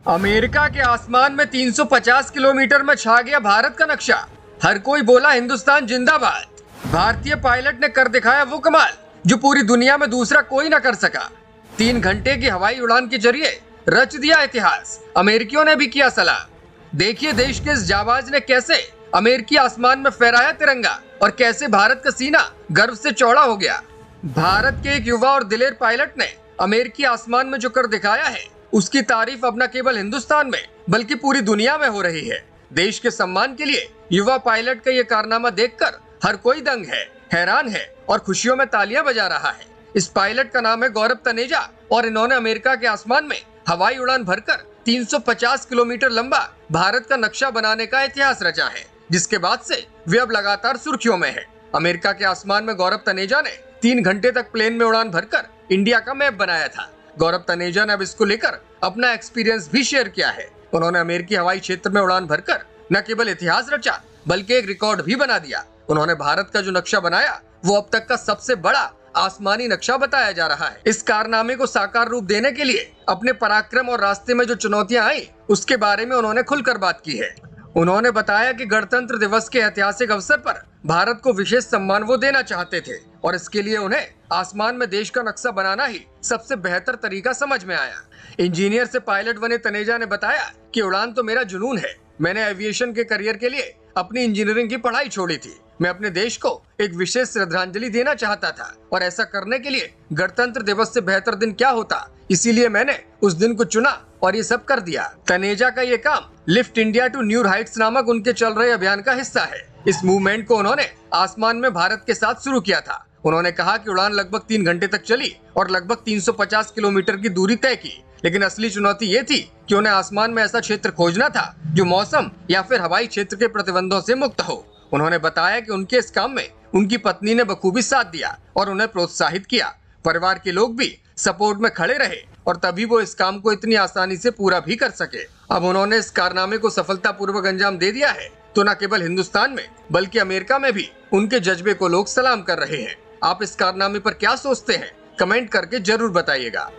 America के आसमान में 350 किलोमीटर में छा गया भारत का नक्शा। हर कोई बोला हिंदुस्तान जिंदाबाद। भारतीय पायलट ने कर दिखाया वो कमाल जो पूरी दुनिया में दूसरा कोई न कर सका। 3 घंटे की हवाई उड़ान के जरिए रच दिया इतिहास। अमेरिकियों ने भी किया सलाम। देखिए देश के इस जाबाज ने कैसे अमेरिकी आसमान में फहराया तिरंगा और कैसे भारत का सीना गर्व से चौड़ा हो गया। भारत के एक युवा और दिलेर पायलट ने अमेरिकी आसमान में जो कर दिखाया है उसकी तारीफ अब न केवल हिंदुस्तान में बल्कि पूरी दुनिया में हो रही है। देश के सम्मान के लिए युवा पायलट का ये कारनामा देखकर हर कोई दंग है, हैरान है और खुशियों में तालियां बजा रहा है। इस पायलट का नाम है गौरव तनेजा और इन्होंने अमेरिका के आसमान में हवाई उड़ान भरकर 350 किलोमीटर लंबा भारत का नक्शा बनाने का इतिहास रचा है, जिसके बाद से वे अब लगातार सुर्खियों में है। अमेरिका के आसमान में गौरव तनेजा ने 3 घंटे तक प्लेन में उड़ान भरकर इंडिया का मैप बनाया था। गौरव तनेजा ने अब इसको लेकर अपना एक्सपीरियंस भी शेयर किया है। उन्होंने अमेरिकी हवाई क्षेत्र में उड़ान भरकर न केवल इतिहास रचा बल्कि एक रिकॉर्ड भी बना दिया। उन्होंने भारत का जो नक्शा बनाया वो अब तक का सबसे बड़ा आसमानी नक्शा बताया जा रहा है। इस कारनामे को साकार रूप देने के लिए अपने पराक्रम और रास्ते में जो चुनौतियां आई उसके बारे में उन्होंने खुलकर बात की है। उन्होंने बताया कि गणतंत्र दिवस के ऐतिहासिक अवसर पर भारत को विशेष सम्मान वो देना चाहते थे और इसके लिए उन्हें आसमान में देश का नक्शा बनाना ही सबसे बेहतर तरीका समझ में आया। इंजीनियर से पायलट बने तनेजा ने बताया कि उड़ान तो मेरा जुनून है। मैंने एविएशन के करियर के लिए अपनी इंजीनियरिंग की पढ़ाई छोड़ी थी। मैं अपने देश को एक विशेष श्रद्धांजलि देना चाहता था और ऐसा करने के लिए गणतंत्र दिवस से बेहतर दिन क्या होता, इसीलिए मैंने उस दिन को चुना और ये सब कर दिया। तनेजा का ये काम lift India to new heights नामक उनके चल रहे अभियान का हिस्सा है। इस मूवमेंट को उन्होंने आसमान में भारत के साथ शुरू किया था। उन्होंने कहा कि उड़ान लगभग 3 घंटे तक चली और लगभग 350 किलोमीटर की दूरी तय की, लेकिन असली चुनौती ये थी कि उन्हें आसमान में ऐसा क्षेत्र खोजना था जो मौसम या फिर हवाई क्षेत्र के प्रतिबंधों से मुक्त हो। उन्होंने बताया कि उनके इस काम में उनकी पत्नी ने बखूबी साथ दिया और उन्हें प्रोत्साहित किया। परिवार के लोग भी सपोर्ट में खड़े रहे और तभी वो इस काम को इतनी आसानी से पूरा भी कर सके। अब उन्होंने इस कारनामे को सफलतापूर्वक अंजाम दे दिया है तो न केवल हिंदुस्तान में बल्कि अमेरिका में भी उनके जज्बे को लोग सलाम कर रहे हैं। आप इस कारनामे पर क्या सोचते हैं? कमेंट करके जरूर बताइएगा।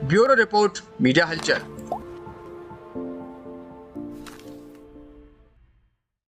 ब्यूरो रिपोर्ट, मीडिया हलचल।